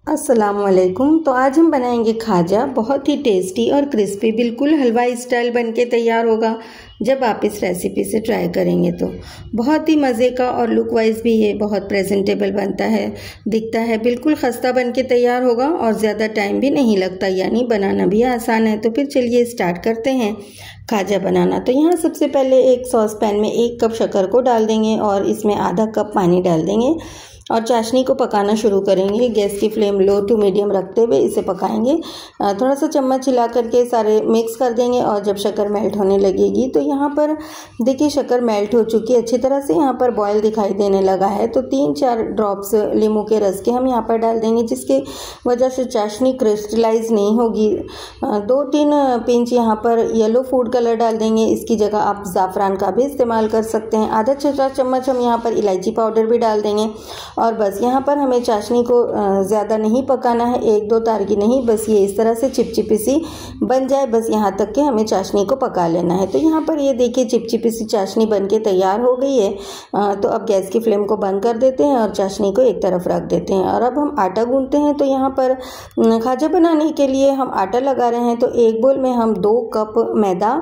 अस्सलामुअलैकुम। तो आज हम बनाएंगे खाजा। बहुत ही टेस्टी और क्रिस्पी, बिल्कुल हलवाई स्टाइल बनके तैयार होगा जब आप इस रेसिपी से ट्राई करेंगे तो। बहुत ही मज़े का और लुक वाइज भी ये बहुत प्रेजेंटेबल बनता है, दिखता है, बिल्कुल खस्ता बनके तैयार होगा और ज़्यादा टाइम भी नहीं लगता, यानी बनाना भी आसान है। तो फिर चलिए स्टार्ट करते हैं खाजा बनाना। तो यहाँ सबसे पहले एक सॉस पैन में 1 कप शक्कर को डाल देंगे और इसमें आधा कप पानी डाल देंगे और चाशनी को पकाना शुरू करेंगे। गैस की फ्लेम लो टू मीडियम रखते हुए इसे पकाएंगे। थोड़ा सा चम्मच हिला करके सारे मिक्स कर देंगे और जब शक्कर मेल्ट होने लगेगी तो यहाँ पर देखिए शक्कर मेल्ट हो चुकी है अच्छी तरह से, यहाँ पर बॉयल दिखाई देने लगा है। तो 3-4 ड्रॉप्स नींबू के रस के हम यहाँ पर डाल देंगे, जिसकी वजह से चाशनी क्रिस्टलाइज नहीं होगी। 2-3 पिंच यहाँ पर येलो फूड कलर डाल देंगे, इसकी जगह आप ज़ाफ़रान का भी इस्तेमाल कर सकते हैं। आधा छोटा चम्मच हम यहाँ पर इलायची पाउडर भी डाल देंगे और बस यहाँ पर हमें चाशनी को ज़्यादा नहीं पकाना है, 1-2 तार की नहीं, बस ये इस तरह से चिपचिपी सी बन जाए, बस यहाँ तक के हमें चाशनी को पका लेना है। तो यहाँ पर ये देखिए चिपचिपी सी चाशनी बनके तैयार हो गई है। तो अब गैस की फ्लेम को बंद कर देते हैं और चाशनी को एक तरफ रख देते हैं और अब हम आटा गूंथते हैं। तो यहाँ पर खाजा बनाने के लिए हम आटा लगा रहे हैं। तो एक बोल में हम 2 कप मैदा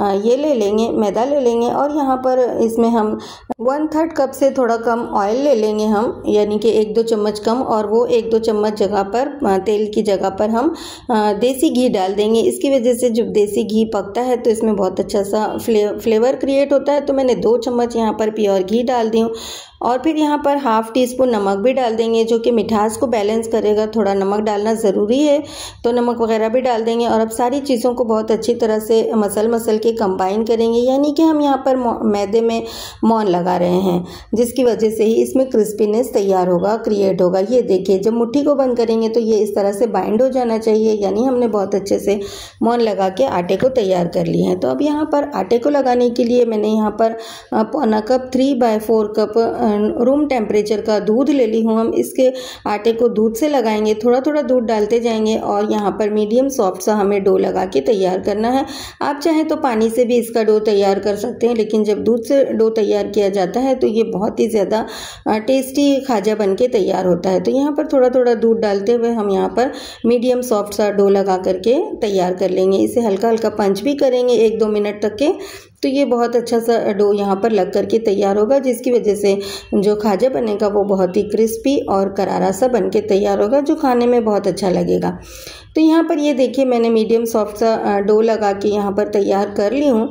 मैदा ले लेंगे और यहाँ पर इसमें हम 1/3 कप से थोड़ा कम ऑयल ले लेंगे हम, यानी कि 1-2 चम्मच कम, और वो 1-2 चम्मच जगह पर तेल की जगह पर हम देसी घी डाल देंगे। इसकी वजह से जब देसी घी पकता है तो इसमें बहुत अच्छा सा फ्लेवर क्रिएट होता है। तो मैंने 2 चम्मच यहाँ पर प्योर घी डाल दी हूँ और फिर यहाँ पर 1/2 टीस्पून नमक भी डाल देंगे, जो कि मिठास को बैलेंस करेगा। थोड़ा नमक डालना ज़रूरी है, तो नमक वगैरह भी डाल देंगे और अब सारी चीज़ों को बहुत अच्छी तरह से मसल के कंबाइन करेंगे, यानी कि हम यहाँ पर मैदे में मौन लगा रहे हैं, जिसकी वजह से ही इसमें क्रिस्पीनेस तैयार होगा, क्रिएट होगा। ये देखिए जब मुट्ठी को बंद करेंगे तो ये इस तरह से बाइंड हो जाना चाहिए, यानी हमने बहुत अच्छे से मौन लगा के आटे को तैयार कर लिए हैं। तो अब यहाँ पर आटे को लगाने के लिए मैंने यहाँ पर 1/4 कप 3/4 कप रूम टेम्परेचर का दूध ले ली हूँ। हम इसके आटे को दूध से लगाएंगे, थोड़ा थोड़ा दूध डालते जाएंगे और यहाँ पर मीडियम सॉफ्ट सा हमें डो लगा के तैयार करना है। आप चाहें तो पानी से भी इसका डो तैयार कर सकते हैं, लेकिन जब दूध से डो तैयार किया जाता है तो ये बहुत ही ज़्यादा टेस्टी खाजा बन के तैयार होता है। तो यहाँ पर थोड़ा थोड़ा दूध डालते हुए हम यहाँ पर मीडियम सॉफ्ट सा डो लगा करके तैयार कर लेंगे। इसे हल्का हल्का पंच भी करेंगे 1-2 मिनट तक के, तो ये बहुत अच्छा सा डो यहाँ पर लग करके तैयार होगा, जिसकी वजह से जो खाजा बनेगा वो बहुत ही क्रिस्पी और करारा सा बनके तैयार होगा, जो खाने में बहुत अच्छा लगेगा। तो यहाँ पर ये देखिए मैंने मीडियम सॉफ्ट सा डो लगा के यहाँ पर तैयार कर ली हूँ।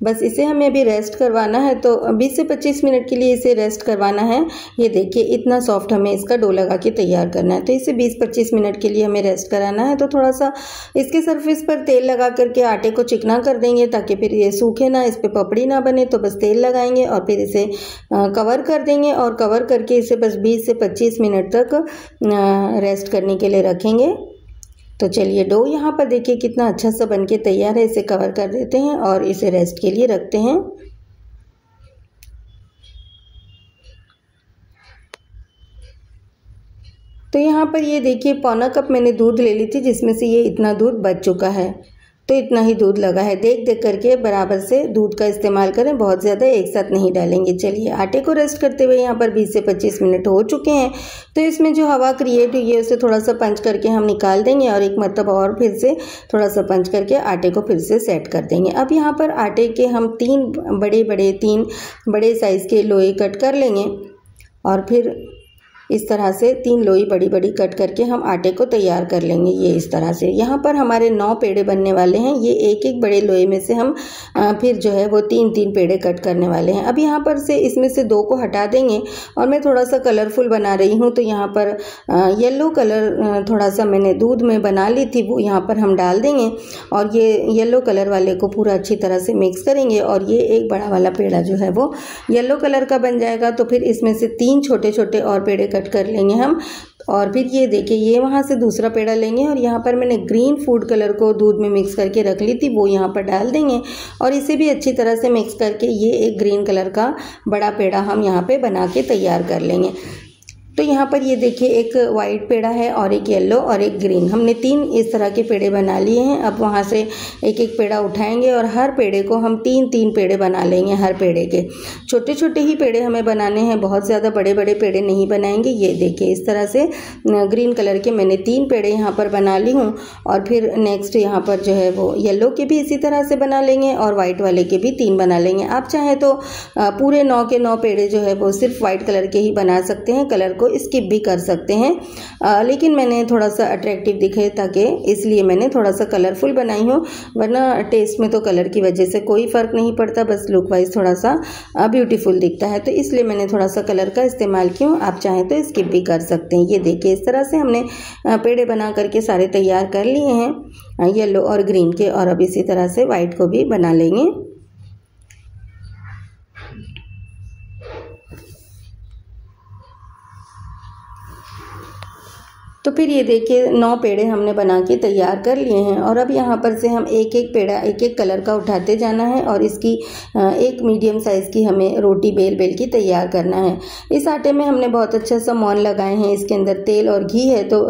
बस इसे हमें अभी रेस्ट करवाना है, तो 20 से 25 मिनट के लिए इसे रेस्ट करवाना है। ये देखिए इतना सॉफ्ट हमें इसका डो लगा के तैयार करना है, तो इसे 20-25 मिनट के लिए हमें रेस्ट कराना है। तो थोड़ा सा इसके सरफेस पर तेल लगा करके आटे को चिकना कर देंगे, ताकि फिर ये सूखे ना, इस पर पपड़ी ना बने। तो बस तेल लगाएंगे और फिर इसे कवर कर देंगे और कवर करके इसे बस 20 से 25 मिनट तक रेस्ट करने के लिए रखेंगे। तो चलिए डो यहाँ पर देखिए कितना अच्छा सा बनके तैयार है। इसे कवर कर देते हैं और इसे रेस्ट के लिए रखते हैं। तो यहाँ पर ये देखिए 1/4 कप मैंने दूध ले ली थी, जिसमें से ये इतना दूध बच चुका है। तो इतना ही दूध लगा है, देख करके बराबर से दूध का इस्तेमाल करें, बहुत ज़्यादा एक साथ नहीं डालेंगे। चलिए आटे को रेस्ट करते हुए यहाँ पर 20 से 25 मिनट हो चुके हैं। तो इसमें जो हवा क्रिएट हुई है उसे थोड़ा सा पंच करके हम निकाल देंगे और एक मरतबा और फिर से थोड़ा सा पंच करके आटे को फिर से सेट कर देंगे। अब यहाँ पर आटे के हम 3 बड़े साइज़ के लोई कट कर लेंगे और फिर इस तरह से 3 लोई बड़ी बड़ी कट करके हम आटे को तैयार कर लेंगे। ये इस तरह से यहाँ पर हमारे 9 पेड़े बनने वाले हैं। ये एक बड़े लोई में से हम फिर जो है वो 3 पेड़े कट करने वाले हैं। अब यहाँ पर से इसमें से 2 को हटा देंगे और मैं थोड़ा सा कलरफुल बना रही हूँ। तो यहाँ पर येलो कलर थोड़ा सा मैंने दूध में बना ली थी, वो यहाँ पर हम डाल देंगे और ये येलो कलर वाले को पूरा अच्छी तरह से मिक्स करेंगे और ये एक बड़ा वाला पेड़ा जो है वो येलो कलर का बन जाएगा। तो फिर इसमें से 3 छोटे छोटे और पेड़े कट कर लेंगे हम और फिर ये देखिए ये वहाँ से दूसरा पेड़ा लेंगे और यहाँ पर मैंने ग्रीन फूड कलर को दूध में मिक्स करके रख ली थी, वो यहाँ पर डाल देंगे और इसे भी अच्छी तरह से मिक्स करके ये एक ग्रीन कलर का बड़ा पेड़ा हम यहाँ पे बना के तैयार कर लेंगे। तो यहाँ पर ये देखिए एक वाइट पेड़ा है और एक येलो और एक ग्रीन, हमने 3 इस तरह के पेड़े बना लिए हैं। अब वहाँ से एक एक पेड़ा उठाएंगे और हर पेड़े को हम 3-3 पेड़े बना लेंगे। हर पेड़े के छोटे छोटे ही पेड़े हमें बनाने हैं, बहुत ज़्यादा बड़े बड़े पेड़े नहीं बनाएंगे। ये देखिए इस तरह से ग्रीन कलर के मैंने 3 पेड़े यहाँ पर बना ली हूँ। और फिर नेक्स्ट यहाँ पर जो है वो येलो के भी इसी तरह से बना लेंगे और वाइट वाले के भी 3 बना लेंगे। आप चाहें तो पूरे 9 के 9 पेड़े जो है वो सिर्फ वाइट कलर के ही बना सकते हैं, कलर को स्किप भी कर सकते हैं। लेकिन मैंने थोड़ा सा अट्रैक्टिव दिखे ताकि, इसलिए मैंने थोड़ा सा कलरफुल बनाई हूँ, वरना टेस्ट में तो कलर की वजह से कोई फ़र्क नहीं पड़ता, बस लुक वाइज थोड़ा सा ब्यूटीफुल दिखता है, तो इसलिए मैंने थोड़ा सा कलर का इस्तेमाल किया। आप चाहें तो स्किप भी कर सकते हैं। ये देखिए इस तरह से हमने पेड़े बना करके सारे तैयार कर लिए हैं येलो और ग्रीन के, और अब इसी तरह से वाइट को भी बना लेंगे। तो फिर ये देखिए 9 पेड़े हमने बना के तैयार कर लिए हैं। और अब यहाँ पर से हम एक एक पेड़ा एक एक कलर का उठाते जाना है और इसकी एक मीडियम साइज़ की हमें रोटी बेल के तैयार करना है। इस आटे में हमने बहुत अच्छा सा मौन लगाए हैं, इसके अंदर तेल और घी है, तो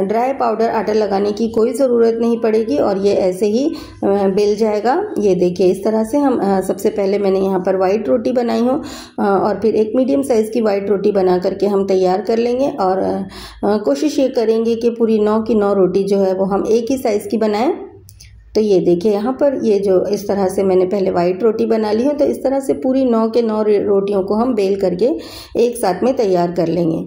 ड्राई पाउडर आटा लगाने की कोई ज़रूरत नहीं पड़ेगी और ये ऐसे ही बेल जाएगा। ये देखिए इस तरह से हम सबसे पहले मैंने यहाँ पर वाइट रोटी बनाई हूँ और फिर एक मीडियम साइज़ की वाइट रोटी बना करके हम तैयार कर लेंगे। और कोशिश ये करेंगे कि पूरी 9 की 9 रोटी जो है वो हम एक ही साइज़ की बनाएं। तो ये देखिए यहाँ पर ये जो इस तरह से मैंने पहले वाइट रोटी बना ली है, तो इस तरह से पूरी 9 के 9 रोटियों को हम बेल करके एक साथ में तैयार कर लेंगे।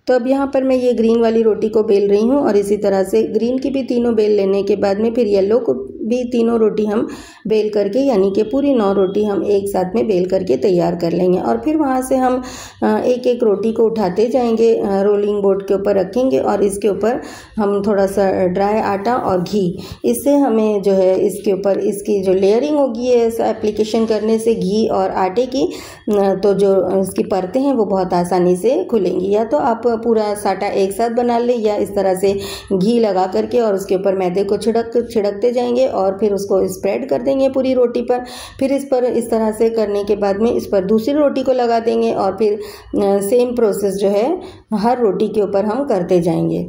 तो अब यहाँ पर मैं ये ग्रीन वाली रोटी को बेल रही हूँ और इसी तरह से ग्रीन की भी तीनों बेल लेने के बाद में फिर येलो को भी तीनों रोटी हम बेल करके, यानी कि पूरी 9 रोटी हम एक साथ में बेल करके तैयार कर लेंगे। और फिर वहाँ से हम एक एक रोटी को उठाते जाएंगे, रोलिंग बोर्ड के ऊपर रखेंगे और इसके ऊपर हम थोड़ा सा ड्राई आटा और घी, इससे हमें जो है इसके ऊपर इसकी जो लेयरिंग होगी है एप्लीकेशन करने से घी और आटे की, तो जो इसकी परतें हैं वो बहुत आसानी से खुलेंगी। या तो आप पूरा साटा एक साथ बना लें या इस तरह से घी लगा करके और उसके ऊपर मैदे को छिड़कते जाएंगे और फिर उसको स्प्रेड कर देंगे पूरी रोटी पर। फिर इस पर इस तरह से करने के बाद में इस पर दूसरी रोटी को लगा देंगे और फिर सेम प्रोसेस जो है हर रोटी के ऊपर हम करते जाएंगे।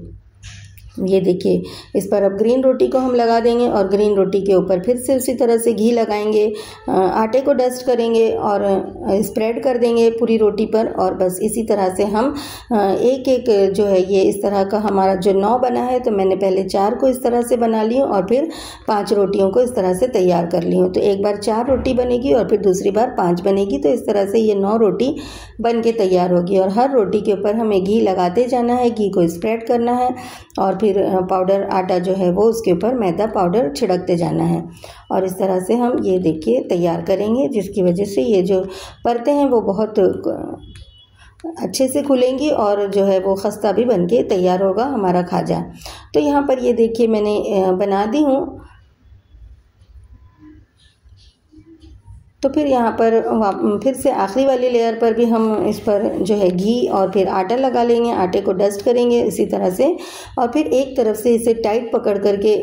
ये देखिए इस पर अब ग्रीन रोटी को हम लगा देंगे और ग्रीन रोटी के ऊपर फिर से उसी तरह से घी लगाएंगे, आटे को डस्ट करेंगे और स्प्रेड कर देंगे पूरी रोटी पर। और बस इसी तरह से हम एक एक जो है ये इस तरह का हमारा जो 9 बना है, तो मैंने पहले 4 को इस तरह से बना ली हूँ और फिर 5 रोटियों को इस तरह से तैयार कर ली हूँ। तो एक बार 4 रोटी बनेगी और फिर दूसरी बार 5 बनेगी, तो इस तरह से ये 9 रोटी बन के तैयार होगी। और हर रोटी के ऊपर हमें घी लगाते जाना है, घी को स्प्रेड करना है और फिर पाउडर आटा जो है वो उसके ऊपर मैदा पाउडर छिड़कते जाना है। और इस तरह से हम ये देखिए तैयार करेंगे, जिसकी वजह से ये जो परतें हैं वो बहुत अच्छे से खुलेंगी और जो है वो खस्ता भी बन के तैयार होगा हमारा खाजा। तो यहाँ पर ये देखिए मैंने बना दी हूँ। तो फिर यहाँ पर फिर से आखिरी वाली लेयर पर भी हम इस पर जो है घी और फिर आटा लगा लेंगे, आटे को डस्ट करेंगे इसी तरह से और फिर एक तरफ से इसे टाइट पकड़ करके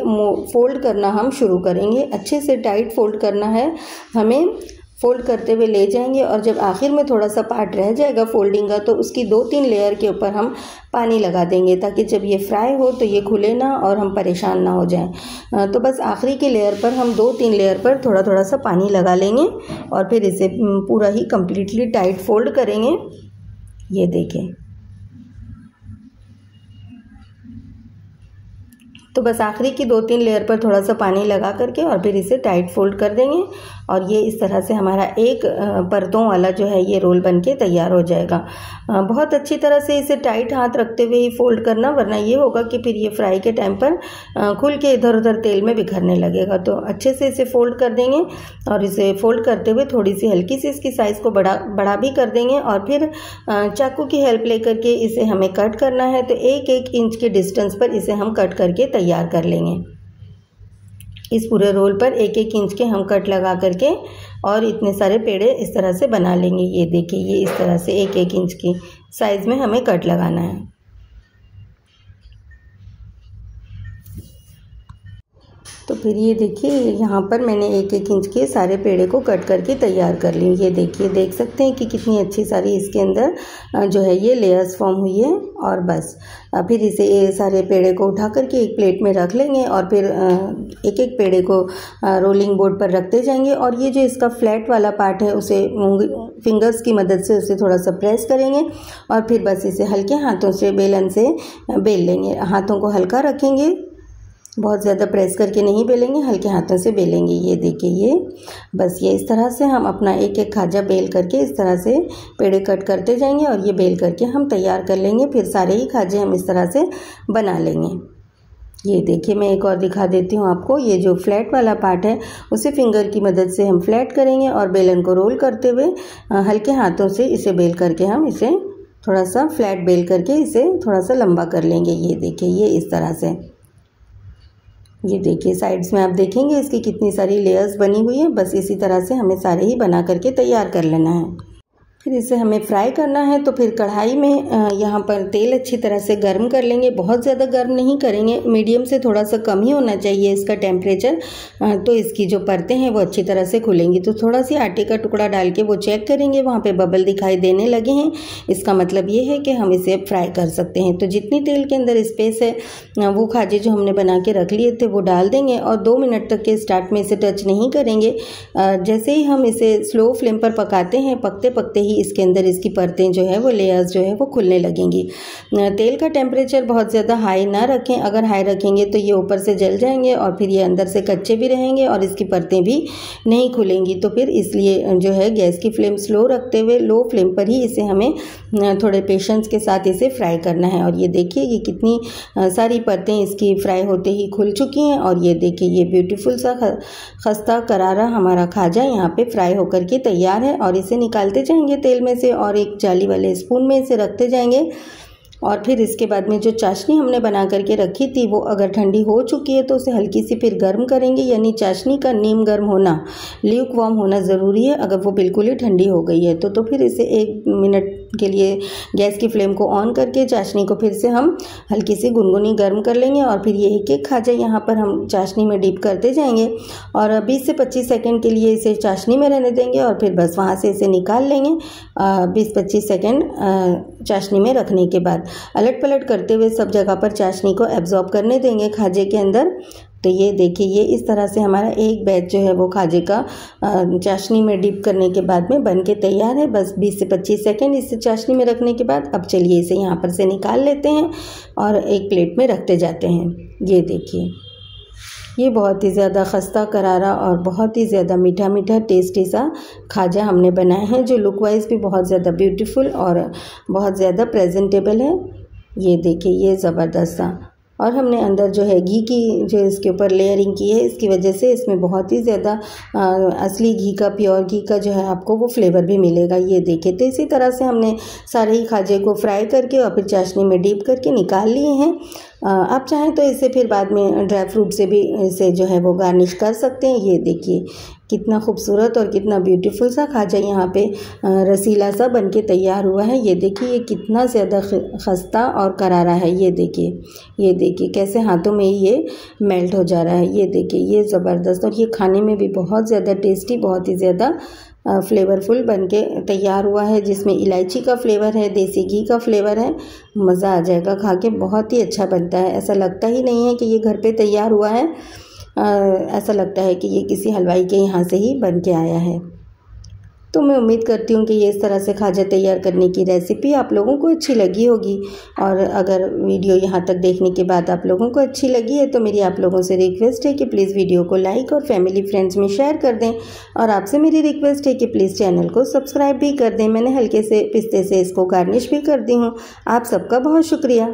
फोल्ड करना हम शुरू करेंगे। अच्छे से टाइट फोल्ड करना है हमें, फोल्ड करते हुए ले जाएंगे और जब आखिर में थोड़ा सा पार्ट रह जाएगा फोल्डिंग का, तो उसकी 2-3 लेयर के ऊपर हम पानी लगा देंगे ताकि जब ये फ्राई हो तो ये खुले ना और हम परेशान ना हो जाएं। तो बस आखिरी के लेयर पर हम 2-3 लेयर पर थोड़ा थोड़ा सा पानी लगा लेंगे और फिर इसे पूरा ही कम्प्लीटली टाइट फोल्ड करेंगे। ये देखें, तो बस आखिरी की 2-3 लेयर पर थोड़ा सा पानी लगा करके और फिर इसे टाइट फोल्ड कर देंगे और ये इस तरह से हमारा एक परतों वाला जो है ये रोल बनके तैयार हो जाएगा। बहुत अच्छी तरह से इसे टाइट हाथ रखते हुए ही फोल्ड करना, वरना ये होगा कि फिर ये फ्राई के टाइम पर खुल के इधर उधर तेल में बिखरने लगेगा। तो अच्छे से इसे फोल्ड कर देंगे और इसे फोल्ड करते हुए थोड़ी सी हल्की सी इसकी साइज़ को बड़ा भी कर देंगे और फिर चाकू की हेल्प लेकर के इसे हमें कट करना है। तो 1-1 इंच के डिस्टेंस पर इसे हम कट करके तैयार कर लेंगे। इस पूरे रोल पर 1-1 इंच के हम कट लगा करके और इतने सारे पेड़े इस तरह से बना लेंगे। ये देखिए, ये इस तरह से 1-1 इंच की साइज़ में हमें कट लगाना है। तो फिर ये देखिए यहाँ पर मैंने 1-1 इंच के सारे पेड़े को कट करके तैयार कर ली। ये देखिए, देख सकते हैं कि कितनी अच्छी सारी इसके अंदर जो है ये लेयर्स फॉर्म हुई है। और बस फिर इसे ये सारे पेड़े को उठा करके एक प्लेट में रख लेंगे और फिर एक एक पेड़े को रोलिंग बोर्ड पर रखते जाएंगे। और ये जो इसका फ्लैट वाला पार्ट है उसे फिंगर्स की मदद से उसे थोड़ा सा प्रेस करेंगे और फिर बस इसे हल्के हाथों से बेलन से बेल लेंगे। हाथों को हल्का रखेंगे, बहुत ज़्यादा प्रेस करके नहीं बेलेंगे, हल्के हाथों से बेलेंगे। ये देखिए, ये बस ये इस तरह से हम अपना एक एक खाजा बेल करके इस तरह से पेड़े कट करते जाएंगे और ये बेल करके हम तैयार कर लेंगे। फिर सारे ही खाजे हम इस तरह से बना लेंगे। ये देखिए, मैं एक और दिखा देती हूँ आपको। ये जो फ्लैट वाला पार्ट है उसे फिंगर की मदद से हम फ्लैट करेंगे और बेलन को रोल करते हुए हल्के हाथों से इसे बेल करके हम इसे थोड़ा सा फ्लैट बेल करके इसे थोड़ा सा लंबा कर लेंगे। ये देखिए, ये इस तरह से। ये देखिए, साइड्स में आप देखेंगे इसकी कितनी सारी लेयर्स बनी हुई है। बस इसी तरह से हमें सारे ही बना करके तैयार कर लेना है। फिर इसे हमें फ्राई करना है। तो फिर कढ़ाई में यहाँ पर तेल अच्छी तरह से गर्म कर लेंगे। बहुत ज़्यादा गर्म नहीं करेंगे, मीडियम से थोड़ा सा कम ही होना चाहिए इसका टेम्परेचर। तो इसकी जो परतें हैं वो अच्छी तरह से खुलेंगी। तो थोड़ा सी आटे का टुकड़ा डाल के वो चेक करेंगे, वहाँ पे बबल दिखाई देने लगे हैं, इसका मतलब ये है कि हम इसे फ्राई कर सकते हैं। तो जितनी तेल के अंदर स्पेस है वो खाजे जो हमने बना के रख लिए थे वो डाल देंगे और 2 मिनट तक के स्टार्ट में इसे टच नहीं करेंगे। जैसे ही हम इसे स्लो फ्लेम पर पकाते हैं, पकते पकते ही इसके अंदर इसकी परतें जो है वो लेयर्स जो है वो खुलने लगेंगी। तेल का टेम्परेचर बहुत ज़्यादा हाई ना रखें, अगर हाई रखेंगे तो ये ऊपर से जल जाएंगे और फिर ये अंदर से कच्चे भी रहेंगे और इसकी परतें भी नहीं खुलेंगी। तो फिर इसलिए जो है गैस की फ्लेम स्लो रखते हुए लो फ्लेम पर ही इसे हमें थोड़े पेशेंस के साथ इसे फ्राई करना है। और ये देखिए, ये कितनी सारी परतें इसकी फ्राई होते ही खुल चुकी हैं। और ये देखिए, ये ब्यूटीफुल सा खस्ता करारा हमारा खाजा यहाँ पे फ्राई होकर के तैयार है। और इसे निकालते जाएंगे तेल में से और एक जाली वाले स्पून में इसे रखते जाएंगे। और फिर इसके बाद में जो चाशनी हमने बना करके रखी थी वो अगर ठंडी हो चुकी है तो उसे हल्की सी फिर गर्म करेंगे, यानी चाशनी का नीम गर्म होना, ल्यूक वार्म होना ज़रूरी है। अगर वो बिल्कुल ही ठंडी हो गई है तो फिर इसे 1 मिनट के लिए गैस की फ्लेम को ऑन करके चाशनी को फिर से हम हल्की सी गुनगुनी गर्म कर लेंगे। और फिर ये एक एक खाजा यहाँ पर हम चाशनी में डीप करते जाएंगे और 20 से 25 सेकेंड के लिए इसे चाशनी में रहने देंगे और फिर बस वहाँ से इसे निकाल लेंगे। 20-25 सेकेंड चाशनी में रखने के बाद अलट पलट करते हुए सब जगह पर चाशनी को एब्जॉर्ब करने देंगे खाजे के अंदर। तो ये देखिए, ये इस तरह से हमारा एक बैच जो है वो खाजे का चाशनी में डिप करने के बाद में बन के तैयार है। बस 20 से 25 सेकेंड इसे चाशनी में रखने के बाद अब चलिए इसे यहाँ पर से निकाल लेते हैं और एक प्लेट में रखते जाते हैं। ये देखिए, ये बहुत ही ज़्यादा खस्ता करारा और बहुत ही ज़्यादा मीठा मीठा टेस्टी सा खाजा हमने बनाए हैं, जो लुक वाइज भी बहुत ज़्यादा ब्यूटीफुल और बहुत ज़्यादा प्रेजेंटेबल है। ये देखिए, ये ज़बरदस्त सा। और हमने अंदर जो है घी की जो इसके ऊपर लेयरिंग की है, इसकी वजह से इसमें बहुत ही ज़्यादा असली घी का, प्योर घी का जो है आपको वो फ्लेवर भी मिलेगा। ये देखिए, तो इसी तरह से हमने सारे ही खाजे को फ्राई करके और फिर चाशनी में डीप करके निकाल लिए हैं। आप चाहें तो इसे फिर बाद में ड्राई फ्रूट से भी इसे जो है वो गार्निश कर सकते हैं। ये देखिए, कितना खूबसूरत और कितना ब्यूटीफुल सा खाजा यहाँ पे रसीला सा बन के तैयार हुआ है। ये देखिए, ये कितना ज़्यादा खस्ता और करारा है। ये देखिए कैसे हाथों में ये मेल्ट हो जा रहा है। ये देखिए, ये ज़बरदस्त, और ये खाने में भी बहुत ज़्यादा टेस्टी, बहुत ही ज़्यादा फ्लेवरफुल बन के तैयार हुआ है, जिसमें इलायची का फ्लेवर है, देसी घी का फ्लेवर है। मज़ा आ जाएगा खा के, बहुत ही अच्छा बनता है। ऐसा लगता ही नहीं है कि ये घर पे तैयार हुआ है, ऐसा लगता है कि ये किसी हलवाई के यहाँ से ही बन के आया है। तो मैं उम्मीद करती हूँ कि ये इस तरह से खाजा तैयार करने की रेसिपी आप लोगों को अच्छी लगी होगी। और अगर वीडियो यहाँ तक देखने के बाद आप लोगों को अच्छी लगी है तो मेरी आप लोगों से रिक्वेस्ट है कि प्लीज़ वीडियो को लाइक और फैमिली फ्रेंड्स में शेयर कर दें। और आपसे मेरी रिक्वेस्ट है कि प्लीज़ चैनल को सब्सक्राइब भी कर दें। मैंने हल्के से पिस्ते से इसको गार्निश भी कर दी हूँ। आप सबका बहुत शुक्रिया।